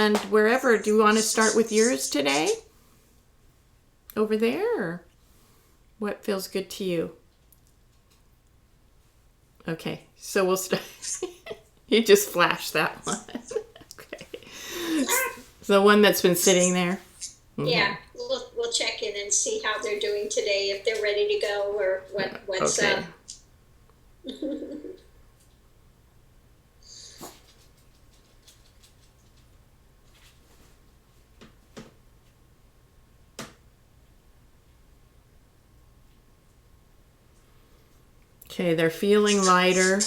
and wherever. Do you want to start with yours today? Over there? Or what feels good to you? Okay, so we'll start. You just flashed that one. Okay. The one that's been sitting there? Okay. Yeah, we'll check in and see how they're doing today, if they're ready to go or what's okay. up. Okay, they're feeling lighter.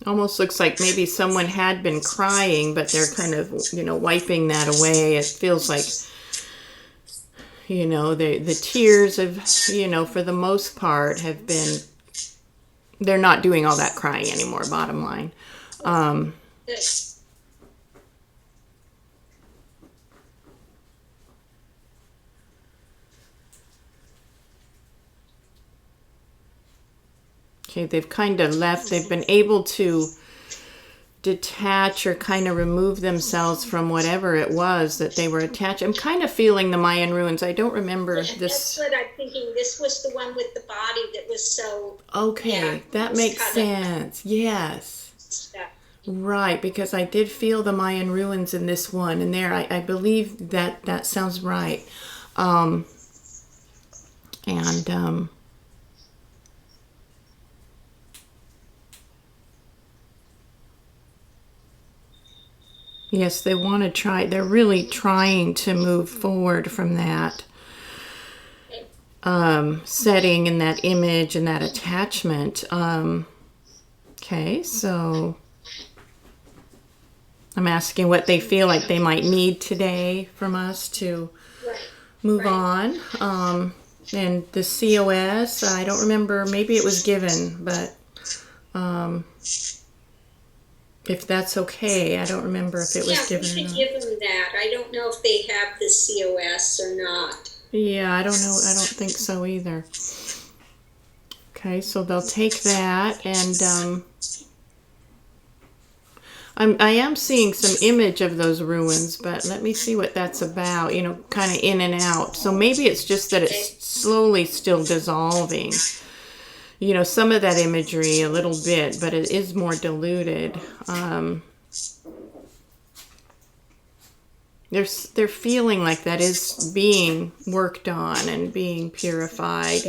Almost looks like maybe someone had been crying, but they're kind of, wiping that away. It feels like, the tears have, for the most part have been, they're not doing all that crying anymore, bottom line. Good. Okay, they've kind of left, they've been able to detach or kind of remove themselves from whatever it was that they were attached. I'm kind of feeling the Mayan ruins. I don't remember this. That's what I'm thinking. This was the one with the body that was so... Okay, yeah, that makes sense. Yes. Stuff. Right, because I did feel the Mayan ruins in this one. And there, I believe that sounds right. Yes, they want to try. They're really trying to move forward from that setting and that image and that attachment. Okay, so I'm asking what they feel like they might need today from us to move on. And the COS, I don't remember. Maybe it was given, but... if that's okay, I don't remember if it was given or not. Yeah, we should give them that. I don't know if they have the COS or not. Yeah, I don't know. I don't think so either. Okay, so they'll take that, and I am seeing some image of those ruins, but let me see what that's about. Kind of in and out. So maybe it's just that it's slowly still dissolving. Some of that imagery a little bit, but it is more diluted. They're feeling like that is being worked on and being purified,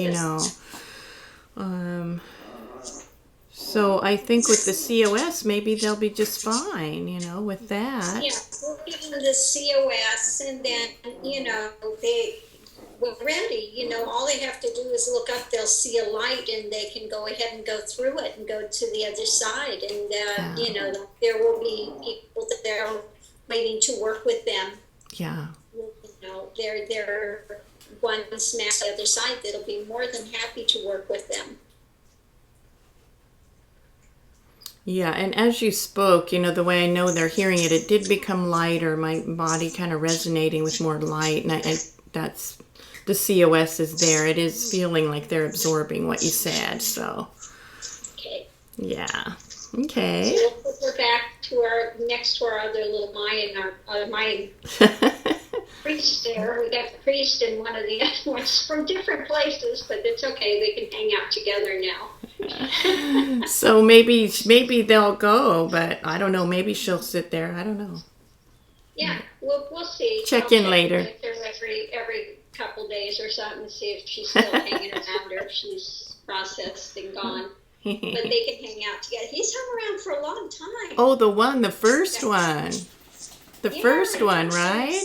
So I think with the COS, maybe they'll be just fine, with that. Yeah, we'll give them the COS, and then, we're ready. All they have to do is look up, they'll see a light, and they can go ahead and go through it and go to the other side. And, there will be people that they're waiting to work with them. Yeah. They're one smash the other side that'll be more than happy to work with them. Yeah, and as you spoke, the way I know they're hearing it, it did become lighter, my body kind of resonating with more light, and that's... the COS is there. It is feeling like they're absorbing what you said. So, okay. Yeah. Okay. So we'll put her back to our other little Mayan priest there. We got the priest and one of the other ones from different places, but it's okay. We can hang out together now. So maybe they'll go, but I don't know. Maybe she'll sit there. I don't know. Yeah, we'll see. Check in later. Every couple days or something, see if she's still hanging around or if she's processed and gone. But they can hang out together. He's hung around for a long time. Oh, the first one. The first one, right?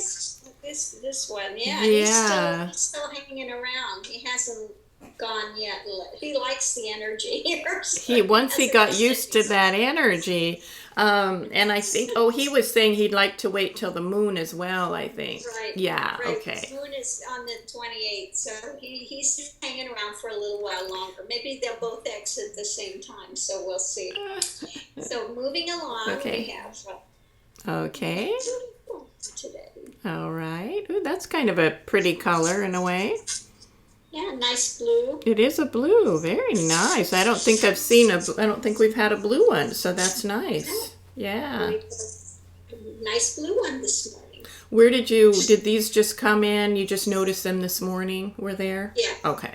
This one, yeah. Yeah. He's still hanging around. He hasn't gone yet. He likes the energy. Once he got used to that energy. And I think, he was saying he'd like to wait till the moon as well, I think. Right. Yeah, right. Okay. The moon is on the 28th, so he's hanging around for a little while longer. Maybe they'll both exit at the same time, so we'll see. So moving along, Okay. we have... Okay. today. All right. Ooh, that's kind of a pretty color in a way. Yeah, nice blue. It is a blue. Very nice. I don't think I've seen I don't think we've had a blue one, so that's Oh, nice. Yeah. we put a nice blue one this morning. Did these just come in? You just noticed them this morning? Were there? Yeah. Okay.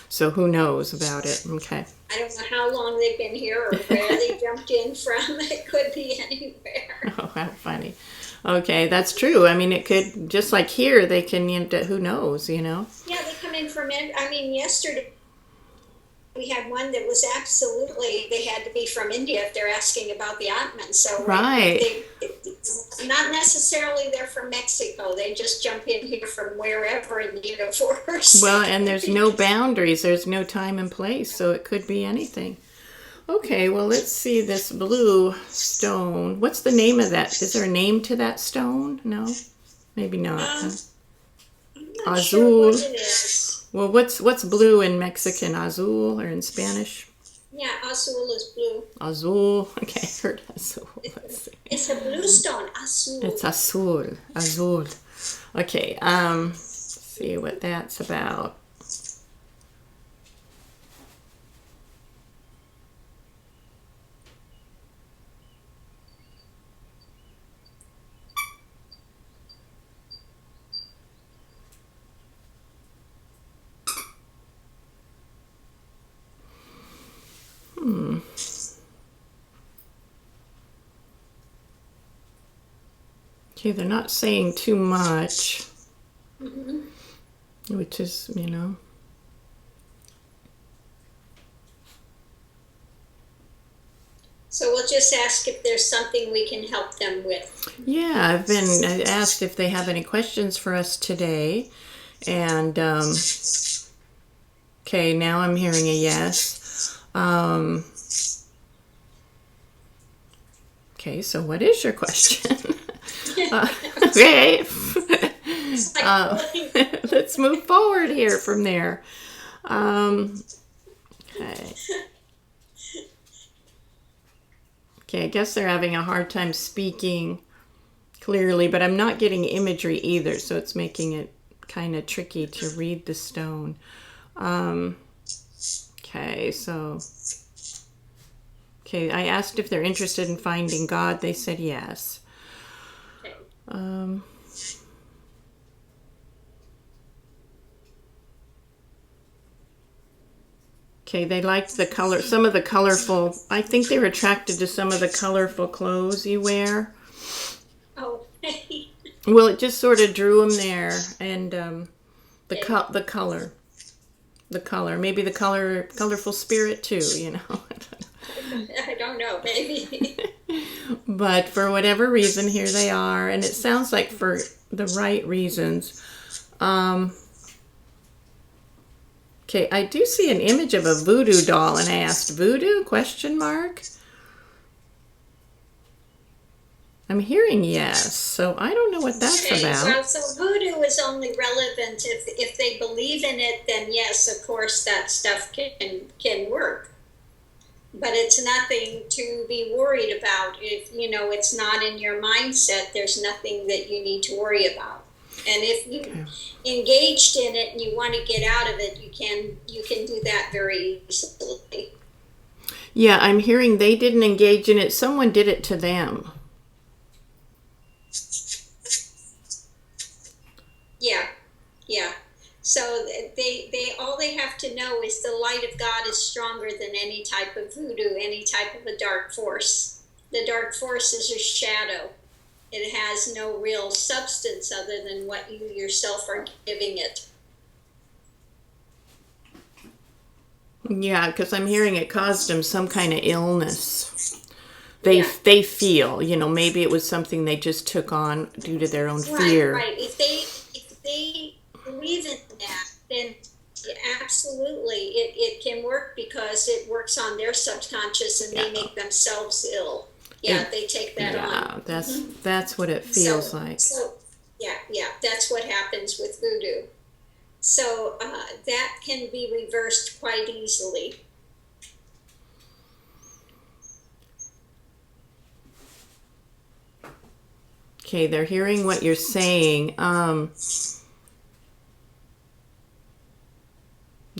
So who knows about it? Okay. I don't know how long they've been here or where they jumped in from. It could be anywhere. Oh, how funny. Okay, that's true. I mean, it could, just like here, they can, who knows, Yeah, they come in from, I mean, yesterday we had one that was absolutely, they had to be from India if they're asking about the Atman. So Right. not necessarily they're from Mexico. They just jump in here from wherever in the universe. Well, and there's no boundaries. There's no time and place, so it could be anything. Okay, well, let's see this blue stone. What's the name of that? Is there a name to that stone? No? Maybe not. I'm not Azul. sure what it is. Well, what's blue in Mexican? Azul, or in Spanish? Yeah, azul is blue. Azul. Okay, I heard azul. Let's see. It's a blue stone, azul. It's azul. Azul. Okay, let's see what that's about. Okay, they're not saying too much, which is. So we'll just ask if there's something we can help them with. Yeah, I asked if they have any questions for us today, and okay, now I'm hearing a yes. Okay, so what is your question? Okay. Let's move forward here from there. Okay. Okay, I guess they're having a hard time speaking clearly, but I'm not getting imagery either, so it's making it kind of tricky to read the stone. Okay, I asked if they're interested in finding God. They said yes. Okay, they liked the color, some of the colorful, I think they were attracted to some of the colorful clothes you wear. Oh, Well, it just sort of drew them there, and the color, maybe the colorful spirit too. I don't know, maybe. But for whatever reason, here they are, and it sounds like for the right reasons. Okay, I do see an image of a voodoo doll, and I asked, voodoo, question mark? I'm hearing yes, so I don't know what that's about. Well, so voodoo is only relevant if they believe in it, then yes, of course, that stuff can work. But it's nothing to be worried about. If, it's not in your mindset, there's nothing that you need to worry about. And if you engaged in it and you want to get out of it, you can do that very easily. Yeah, I'm hearing they didn't engage in it. Someone did it to them. Yeah. So they all they have to know is the light of God is stronger than any type of voodoo, any type of a dark force. The dark force is a shadow. It has no real substance other than what you yourself are giving it. Yeah, because I'm hearing it caused them some kind of illness. They feel, maybe it was something they just took on due to their own fear. Right. If they believe in that, then absolutely it can work because it works on their subconscious and they make themselves ill. Yeah, they take that on. Yeah, that's what it feels like. So, that's what happens with voodoo. So that can be reversed quite easily. Okay, they're hearing what you're saying.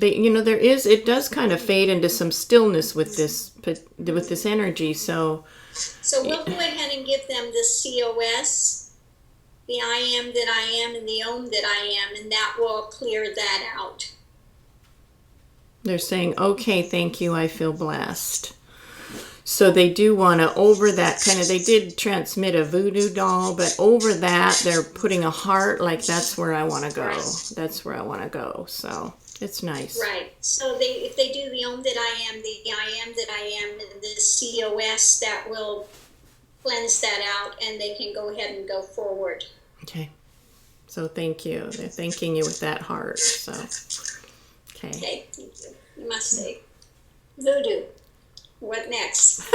they, there is, it does kind of fade into some stillness with this energy. So we'll go ahead and give them the COS, the I am that I am, and the Om that I am, and that will clear that out. they're saying, okay, thank you, I feel blessed. So they do want to, over that kind of, they did transmit a voodoo doll, but over that, they're putting a heart, like that's where I want to go. Right. That's where I want to go. So it's nice. Right. So if they do the Om that I am, the I am that I am, and the COS, that will cleanse that out, and they can go ahead and go forward. Okay. So thank you. They're thanking you with that heart. So, okay. Okay, thank you. Namaste. Voodoo. What next?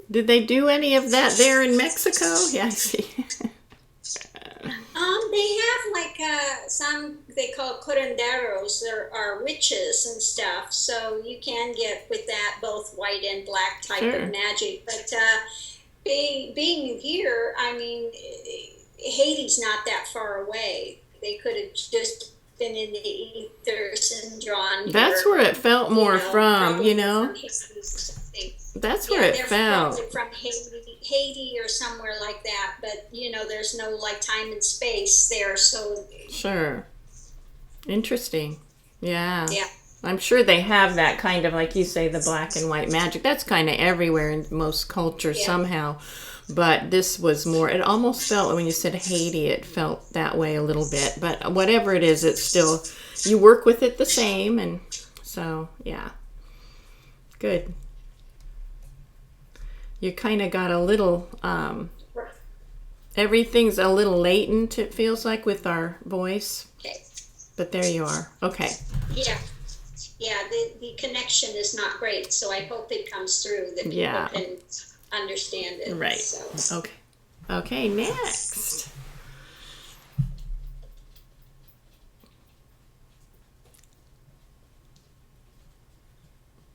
Did they do any of that there in Mexico? Yeah, I see. They have like some they call curanderos. There are witches and stuff, so you can get with that both white and black type Sure. of magic. But being here, I mean, Haiti's not that far away. They could have just been in the ethers and drawn. That's here, where it felt more from, probably from Haiti or something. That's where it they're felt. probably from Haiti or somewhere like that, but there's no like time and space there, so Sure. Interesting. Yeah. yeah. I'm sure they have that kind of, like you say, the black and white magic. That's kind of everywhere in most cultures Yeah. somehow. But this was more, it almost felt, when you said Haiti, it felt that way a little bit. But whatever it is, it's still, you work with it the same. And so, yeah. Good. You kind of got a little, everything's a little latent, it feels like, with our voice. Okay. But there you are. Okay. Yeah. Yeah, the connection is not great, so I hope it comes through that people Yeah. can understand it. Right. So. Okay. Okay, next.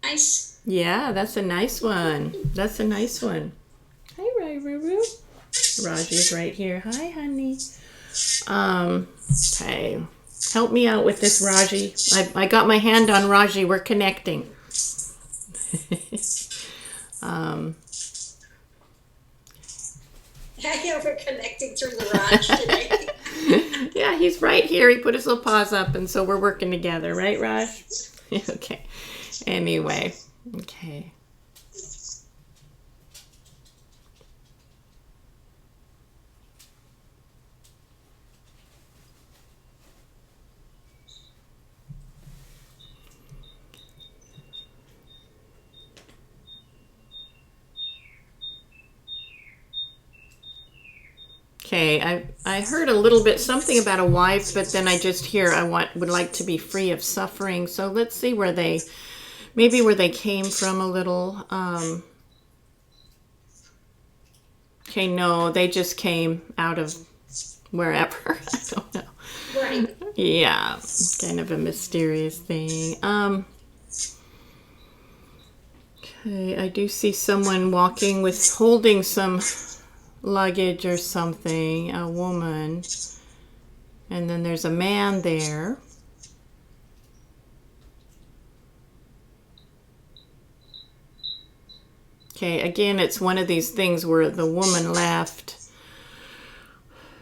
Nice. Yeah, that's a nice one. That's a nice one. Hi, Ruru. Raji's right here. Hi, honey. Okay. Help me out with this, Raji. I got my hand on Raji. We're connecting. Yeah, we're connecting through the Raj today. Yeah, he's right here. He put his little paws up, and so we're working together, right, Raj? Okay. Anyway. Okay. Okay, I heard a little bit something about a wife, but then I just hear would like to be free of suffering. So let's see where they came from a little. Okay, no, they just came out of wherever. I don't know. Right. Yeah, kind of a mysterious thing. Okay, I do see someone holding some luggage or something, a woman, and then there's a man there. Okay, again, it's one of these things where the woman left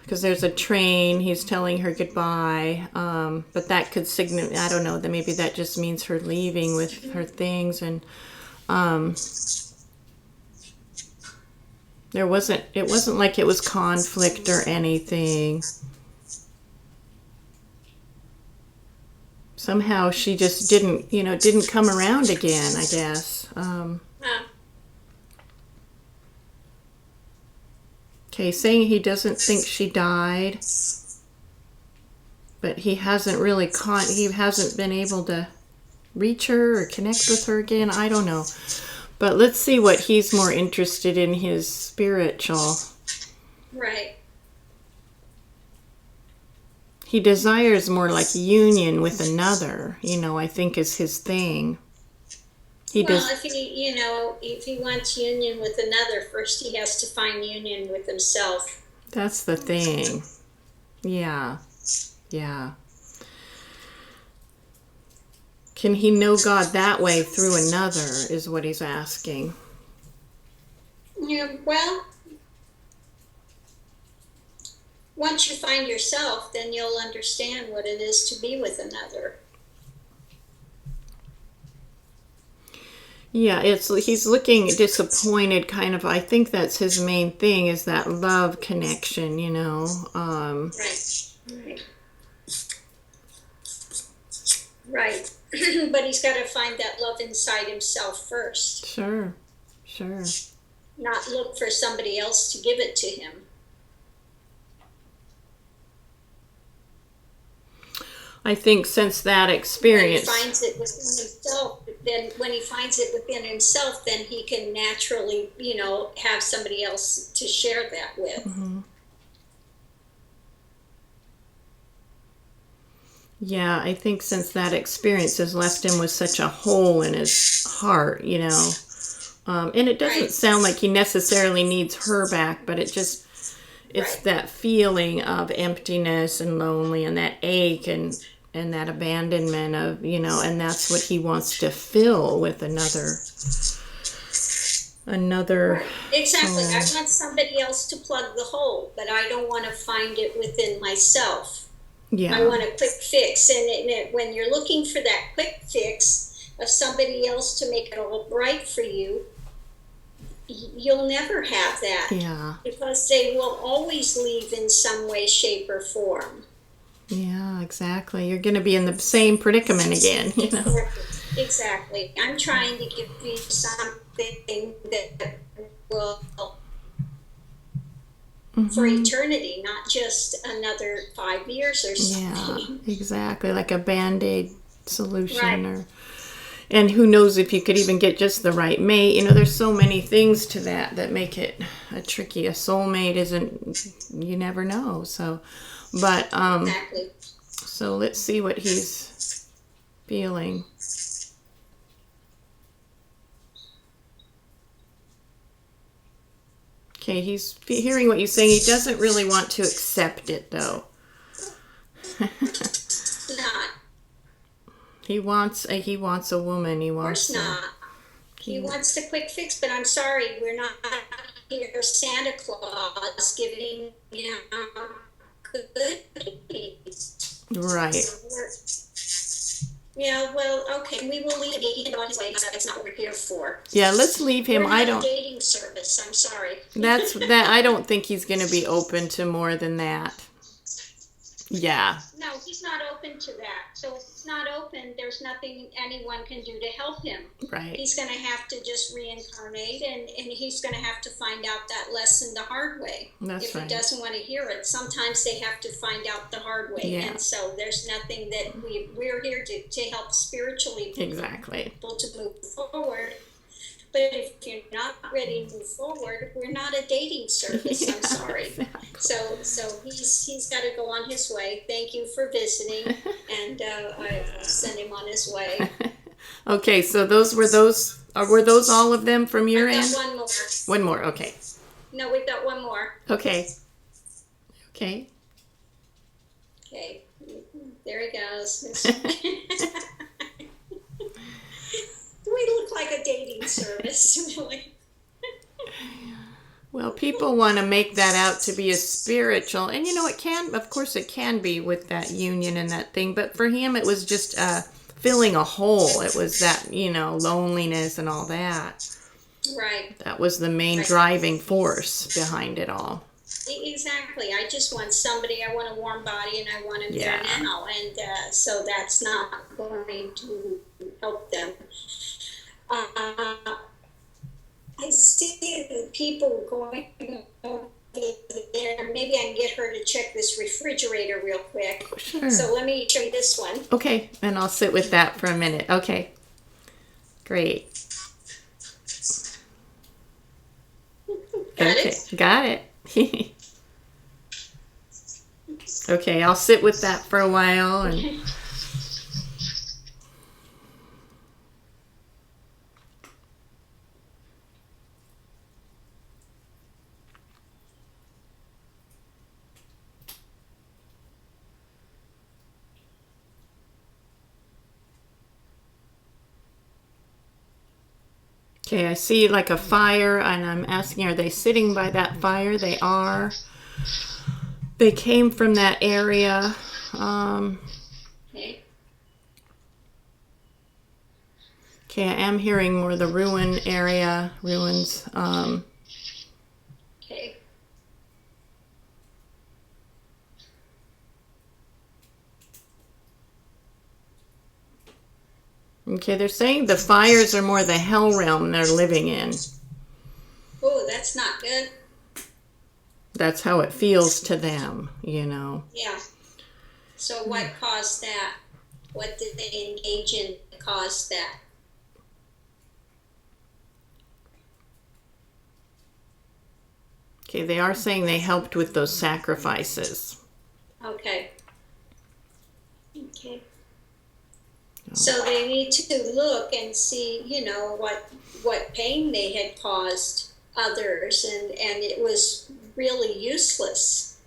because there's a train. He's telling her goodbye, but that could signal, I don't know, that maybe that just means her leaving with her things. And it wasn't like it was conflict or anything. Somehow she just didn't come around again, I guess. Okay, saying he doesn't think she died, but he hasn't been able to reach her or connect with her again. I don't know. But let's see what he's more interested in, his spiritual. Right. He desires more like union with another, I think is his thing. If he wants union with another, first he has to find union with himself. That's the thing. Yeah. Yeah. Can he know God that way through another, is what he's asking. Yeah, well, once you find yourself, then you'll understand what it is to be with another. Yeah, he's looking disappointed, kind of. I think that's his main thing, is that love connection, you know. Right. Right. But he's got to find that love inside himself first. Sure. Not look for somebody else to give it to him. I think since that experience, When he finds it within himself, then he can naturally, have somebody else to share that with. Mm-hmm. Yeah, I think since that experience has left him with such a hole in his heart, you know. And it doesn't sound like he necessarily needs her back, but it's that feeling of emptiness and lonely and that ache and that abandonment of, and that's what he wants to fill with another. Exactly. soul. I want somebody else to plug the hole, but I don't want to find it within myself. Yeah. I want a quick fix. And when you're looking for that quick fix of somebody else to make it all right for you, you'll never have that. Yeah. Because they will always leave in some way, shape, or form. Yeah, exactly. You're going to be in the same predicament again, you know. Exactly. I'm trying to give you something that will for eternity, not just another 5 years or something. Yeah, exactly. Like a Band-Aid solution. Right. And who knows if you could even get just the right mate. You know, there's so many things to that make it tricky. A soulmate isn't, you never know. So, but, Exactly. so let's see what he's feeling. Okay, he's hearing what you're saying. He doesn't really want to accept it, though. Not. He wants a woman. He Of wants. course not. He wants the quick fix, but I'm sorry, we're not here Santa Claus giving goodies. Right. Yeah, well, okay, we will leave it. He can go on his way. That's not what we're here for. Yeah, let's leave him. We're not I a don't. dating service. I'm sorry. That's that. I don't think he's going to be open to more than that. Yeah. No, he's not open to that. So if it's not open, there's nothing anyone can do to help him. Right. He's going to have to just reincarnate, and he's going to have to find out that lesson the hard way. That's if right. he doesn't want to hear it, sometimes they have to find out the hard way. Yeah. And so there's nothing that we're here to help spiritually Exactly. people to move forward. But if you're not ready to move forward, we're not a dating service. I'm sorry. Exactly. So he's got to go on his way. Thank you for visiting, and I will send him on his way. Okay, so were those all of them from your I've end? got one more. One more. Okay. No, we've got one more. Okay. Okay, there he goes. We look like a dating service, really. Well, people want to make that out to be a spiritual, and of course it can be with that union and that thing, but for him it was just filling a hole. It was that, loneliness and all that. Right. That was the main driving force behind it all. Exactly. I just want somebody, I want a warm body, and I want him there now, and so that's not going to help them. I see the people going over there. Maybe I can get her to check this refrigerator real quick. Sure. So let me show you this one. Okay, and I'll sit with that for a minute. Okay. Great. Got it. Okay, I'll sit with that for a while and Okay, I see like a fire, and I'm asking, are they sitting by that fire? They are. They came from that area. Okay. Okay, I am hearing more the ruin area, ruins. Okay. Okay, they're saying the fires are more the hell realm they're living in. Oh, that's not good. That's how it feels to them, you know. Yeah. So what caused that? What did they engage in that caused that? Okay, they are saying they helped with those sacrifices. Okay. Okay. So they need to look and see, you know, what pain they had caused others, and it was really useless.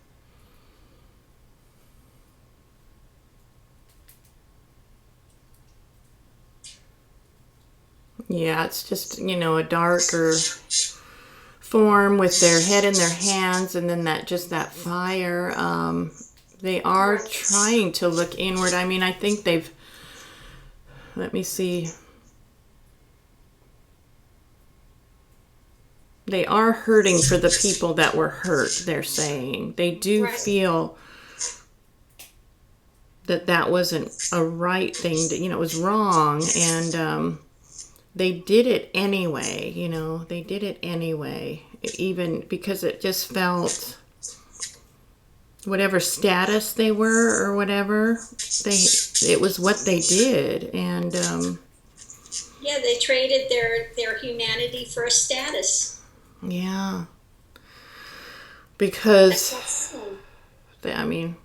Yeah, it's just, you know, a darker form with their head in their hands, and then that fire. They are trying to look inward. I mean, I think they've, let me see. They are hurting for the people that were hurt, they're saying. They do feel that wasn't a right thing, to, you know, it was wrong, and they did it anyway, you know, they did it anyway, even because it just felt, whatever status they were or whatever, it was what they did, and Yeah, they traded their humanity for a status. yeah, because I mean,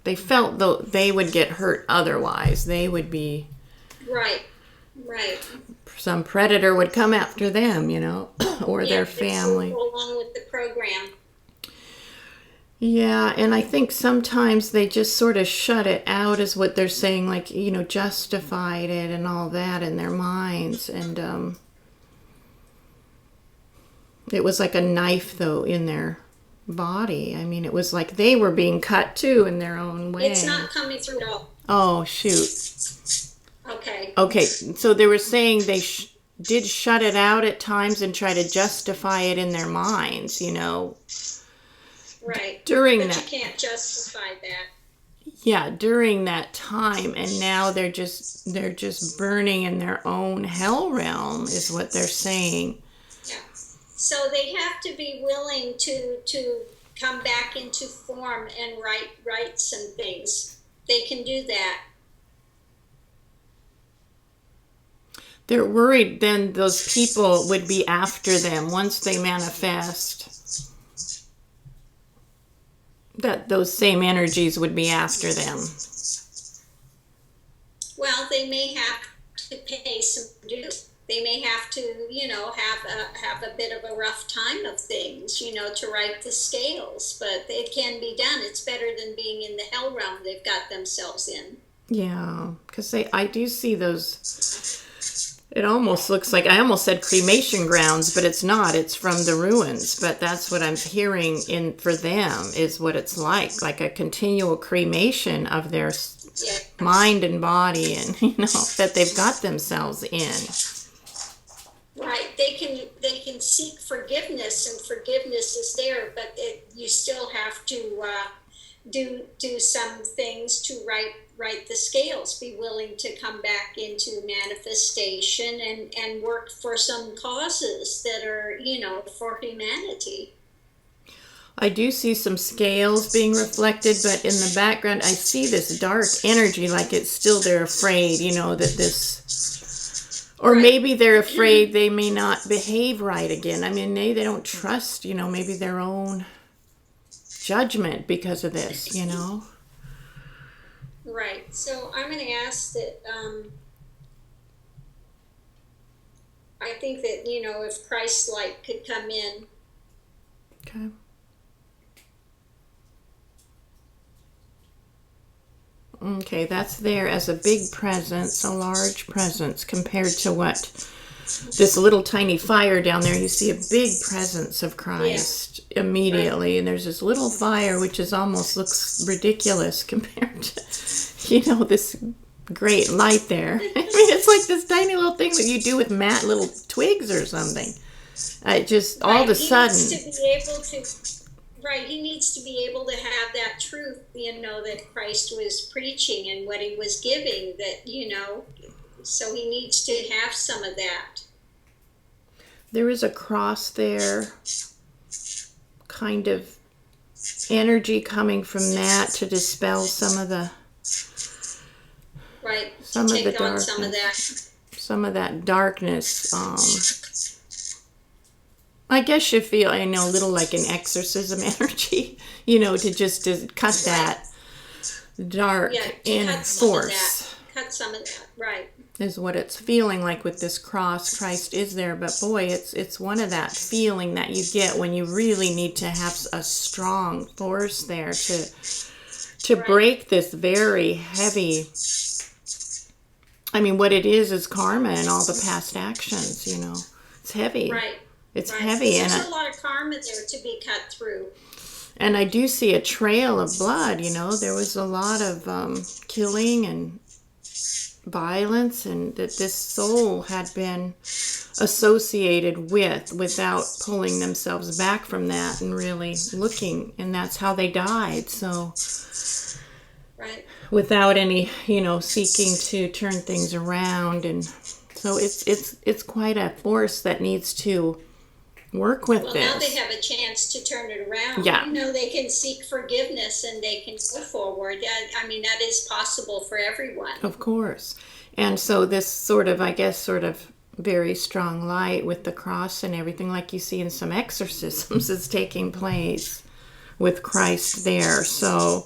they felt though they would get hurt otherwise. They would be Right. some predator would come after them, you know, or their family. Go along with the program. Yeah, and I think sometimes they just sort of shut it out, is what they're saying, like, you know, justified it and all that in their minds, and it was like a knife, though, in their body. I mean, it was like they were being cut, too, in their own way. It's not coming through at all. Oh, shoot. Okay. Okay, so they were saying they did shut it out at times and try to justify it in their minds, you know. Right. During but that. You can't justify that. Yeah, during that time, and now they're just burning in their own hell realm, is what they're saying. Yeah. So they have to be willing to come back into form and write some things. They can do that. They're worried then those people would be after them once they manifest. That those same energies would be after them. Well, they may have to pay some dues. They may have to, you know, have a bit of a rough time of things, you know, to right the scales. But it can be done. It's better than being in the hell realm they've got themselves in. Yeah, because I do see those. It almost looks like, I almost said cremation grounds, but it's not. It's from the ruins. But that's what I'm hearing in for them, is what it's like a continual cremation of their mind and body, and, you know, that they've got themselves in. Right. They can seek forgiveness, and forgiveness is there, but you still have to do some things to right the scales. Be willing to come back into manifestation and work for some causes that are, you know, for humanity. I do see some scales being reflected, but in the background I see this dark energy, like it's still, they're afraid, you know, that this, or maybe they're afraid they may not behave right again. I mean, they don't trust, you know, maybe their own judgment because of this, you know. Right. So I'm going to ask that, I think that, you know, if Christ light could come in. Okay. Okay, that's there as a big presence, a large presence compared to what this little tiny fire down there, you see a big presence of Christ immediately. And there's this little fire, which is almost looks ridiculous compared to, this great light there. I mean, it's like this tiny little thing that you do with little twigs or something. Just all of a sudden. He needs to be able to have that truth, that Christ was preaching and what he was giving, so he needs to have some of that. There is a cross there, kind of energy coming from that to dispel some of the darkness. Some of that darkness. I guess you feel, a little like an exorcism energy, to cut that dark inner force. Cut some of that, right. Is what it's feeling like with this cross. Christ is there, but boy, it's one of that feeling that you get when you really need to have a strong force there to break this very heavy, what it is karma and all the past actions, It's heavy. Right. It's heavy. There's a lot of karma there to be cut through. And I do see a trail of blood, There was a lot of killing and violence, and that this soul had been associated without pulling themselves back from that and really looking. And that's how they died. So without any, seeking to turn things around. And so it's quite a force that needs to work with this. Well, now they have a chance to turn it around. Yeah. They can seek forgiveness and they can go forward. That is possible for everyone. Of course. And so this sort of very strong light with the cross and everything, like you see in some exorcisms, is taking place with Christ there. So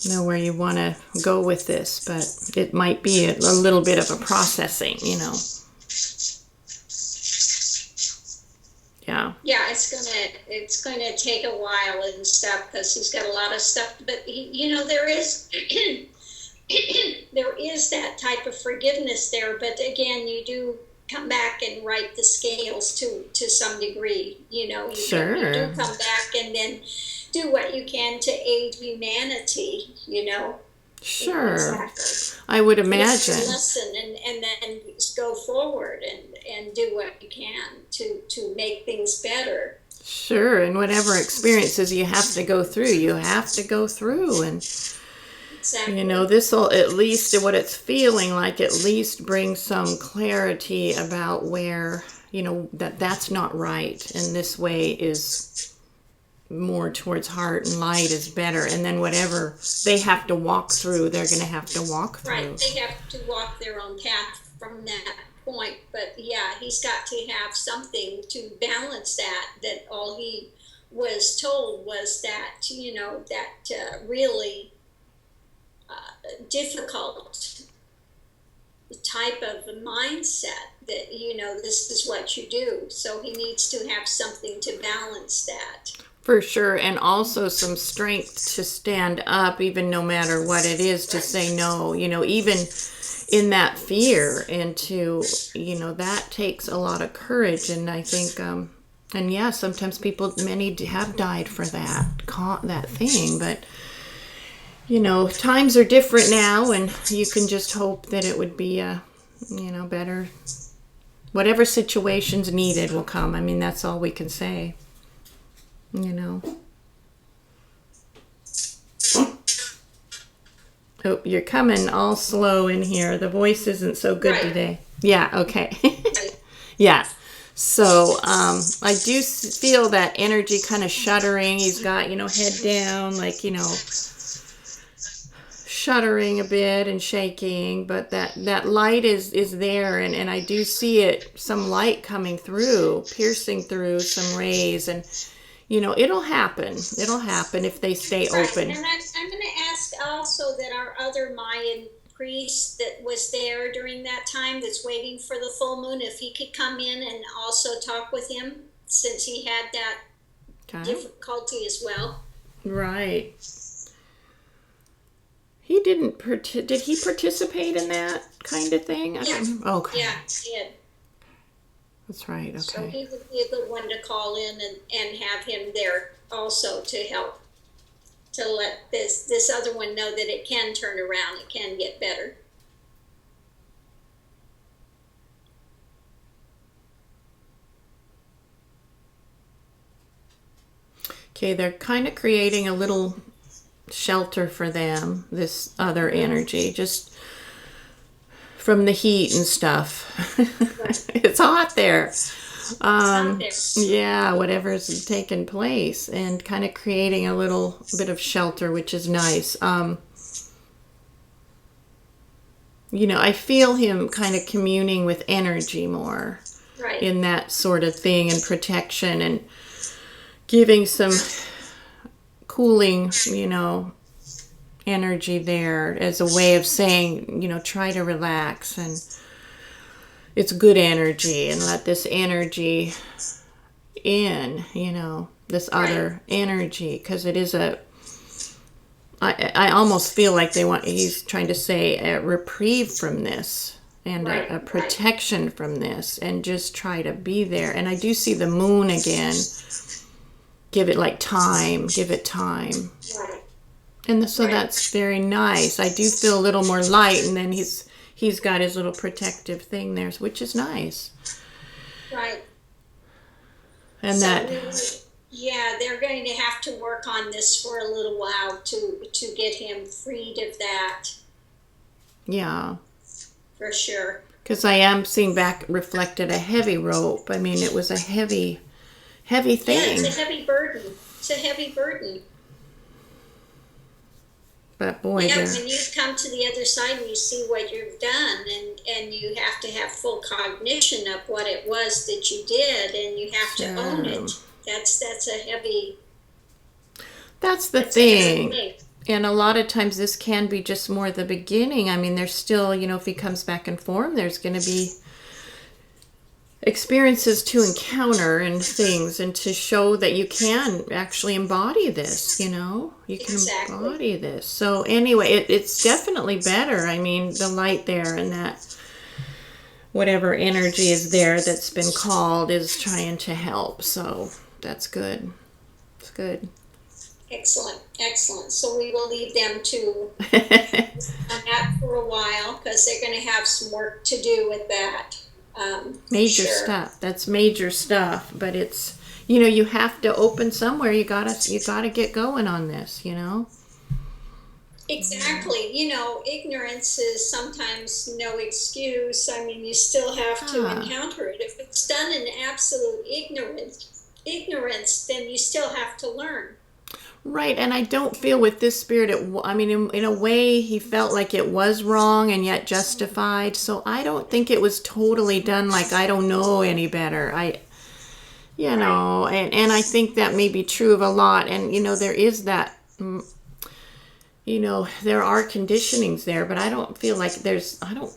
know where you want to go with this, but it might be a little bit of a processing, Yeah. Yeah, it's gonna take a while and stuff because he's got a lot of stuff. But there is there is that type of forgiveness there. But again, you do come back and right the scales to some degree. You Sure. do come back and then do what you can to aid humanity. Sure. Exactly. I would imagine. Listen and then go forward and do what you can to make things better. Sure, and whatever experiences you have to go through, and Exactly. this will, at least what it's feeling like, at least bring some clarity about where, that's not right, and this way is more towards heart and light is better. And then whatever they have to walk through, they're going to have to walk through. Right, they have to walk their own path from that point. But yeah, he's got to have something to balance that all he was told was that, that really difficult type of mindset that, this is what you do. So he needs to have something to balance that. For sure, and also some strength to stand up, even no matter what it is, to say no, even in that fear, and to, that takes a lot of courage. And I think, and yeah, sometimes many have died for that thing, but, times are different now, and you can just hope that it would be better. Whatever situation's needed will come. That's all we can say. Oh, you're coming all slow in here. The voice isn't so good today. Yeah, okay. Yeah. So, I do feel that energy kind of shuddering. He's got, head down, like, shuddering a bit and shaking, but that light is there, and I do see some light coming through, piercing through some rays, and it'll happen if they stay open. And I'm going to ask also that our other Mayan priest that was there during that time, that's waiting for the full moon, if he could come in and also talk with him, since he had that difficulty as well. Right. He did he participate in that kind of thing? Yeah. Okay. Yeah, he did. That's right. So Okay. he would be a good one to call in and have him there also to help to let this other one know that it can turn around, it can get better. Okay, they're kind of creating a little shelter for them, this other energy, just from the heat and stuff. It's hot there. Out there. Yeah, whatever's taken place, and kind of creating a little bit of shelter, which is nice. I feel him kind of communing with energy more Right. in that sort of thing, and protection, and giving some cooling, energy there as a way of saying, try to relax, and it's good energy, and let this energy in, this other energy, because it is I almost feel like he's trying to say a reprieve from this, and Right, a protection from this, and just try to be there. And I do see the moon again. Give it time, give it time. Right. And so Right. that's very nice. I do feel a little more light, and then he's got his little protective thing there, which is nice. Right. And So that, yeah, they're going to have to work on this for a little while to get him freed of that, yeah, for sure. because I am seeing back reflected a heavy rope. I mean, it was a heavy Yeah, thing. it's a heavy burden. It's a heavy burden. But boy, Yeah, they're- when you come to the other side and you see what you've done, and you have to have full cognition of what it was that you did, and you have to own it. That's a heavy. that's the That's a heavy thing. thing. And a lot of times this can be just more the beginning. I mean, there's still, if he comes back in form, there's going to be experiences to encounter and things, and to show that you can actually embody this, you can Exactly. embody this. So anyway, it's definitely better. I mean, the light there, and that whatever energy is there that's been called is trying to help. So that's good. It's good. Excellent, excellent. So we will leave them to on that for a while, because they're going to have some work to do with that. Major sure. stuff. That's major stuff. But it's, you have to open somewhere. You gotta get going on this. Exactly. Ignorance is sometimes no excuse. I mean, you still have to Ah. encounter it. If it's done in absolute ignorance, then you still have to learn. Right, and I don't feel with this spirit, I mean, in a way, he felt like it was wrong and yet justified. So I don't think it was totally done like I don't know any better. And I think that may be true of a lot. And, there is that, there are conditionings there, but I don't feel like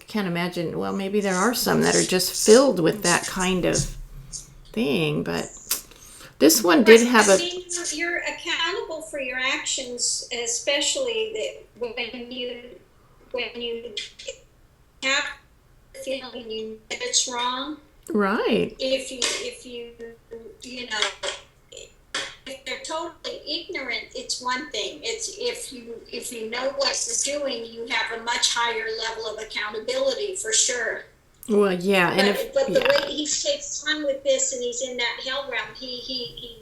can't imagine, well, maybe there are some that are just filled with that kind of thing, but this one did have I mean, you're accountable for your actions, especially when you have the feeling that it's wrong. right. If they're totally ignorant, it's one thing. It's if you know what you're doing, you have a much higher level of accountability, for sure. Well, yeah, and But the way he takes on with this, and he's in that hell realm, he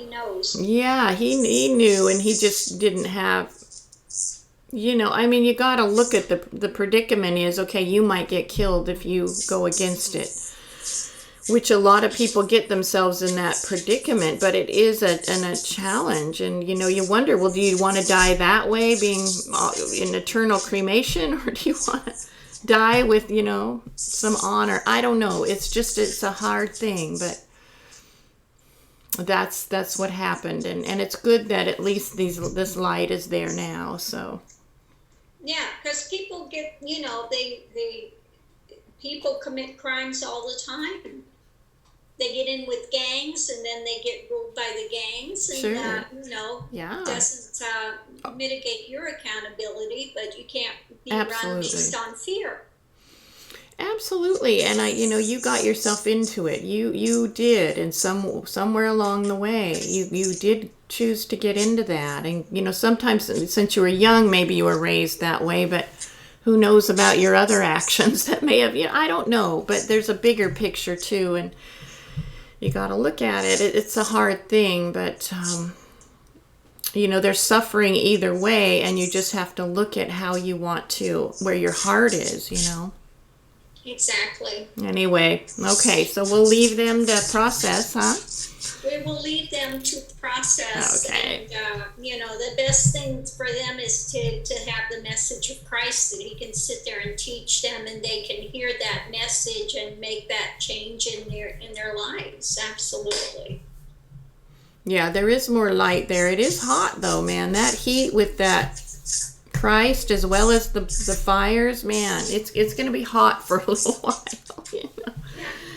knows. yeah, he knew, and he just didn't have. I mean, you got to look at the predicament is, okay, you might get killed if you go against it, which a lot of people get themselves in that predicament, but it is a challenge. And, you wonder, well, do you want to die that way, being in eternal cremation, or do you want to die with, some honor? I don't know. It's a hard thing, but that's what happened. And it's good that at least this light is there now, so. Yeah, because people get, people commit crimes all the time. They get in with gangs, and then they get ruled by the gangs, and Sure. Yeah. doesn't mitigate your accountability, but you can't be run Absolutely. based on fear. Absolutely. And you got yourself into it. You did, and somewhere along the way, you did choose to get into that. And sometimes since you were young, maybe you were raised that way, but who knows about your other actions that may have, I don't know, but there's a bigger picture too, and you got to look at it. It's a hard thing, but there's suffering either way, and you just have to look at how you want to, where your heart is. Exactly. Anyway, okay, so we'll leave them to process, huh? We will leave them to process. Okay. And, the best thing for them is to have the message of Christ, that he can sit there and teach them, and they can hear that message and make that change in their lives. Absolutely. Yeah, there is more light there. It is hot, though, man. That heat with that Christ as well as the fires, man, it's going to be hot for a little while. Yeah,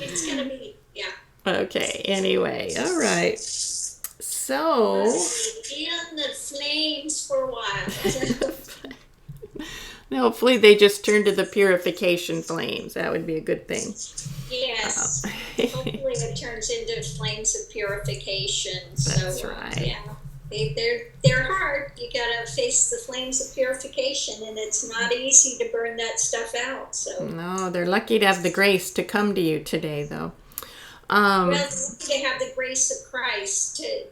it's going to be, yeah. Okay, anyway, all right. So, be on the flames for a while. hopefully they just turn to the purification flames. That would be a good thing. Yes. Hopefully it turns into flames of purification. That's so, right. Yeah. They're hard. You gotta face the flames of purification, and it's not easy to burn that stuff out. So No, they're lucky to have the grace to come to you today, though. well, it's lucky to have the grace of Christ to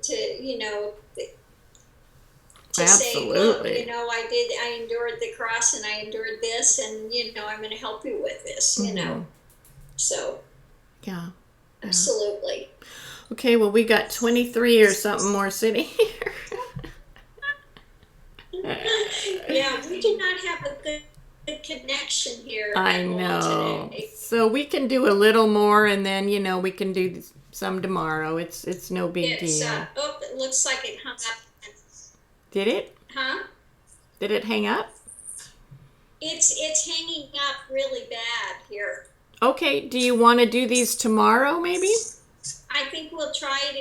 say, look, Absolutely. I endured the cross, and I endured this, and I'm going to help you with this. So Yeah. absolutely. Okay, well, we got 23 or something more sitting here. Yeah, we do not have a good connection here. I at all know. today. So we can do a little more, and then, we can do some tomorrow. It's no big deal. It looks like it hung up. Did it? Huh? Did it hang up? It's hanging up really bad here. Okay, do you want to do these tomorrow, maybe? I think we'll try it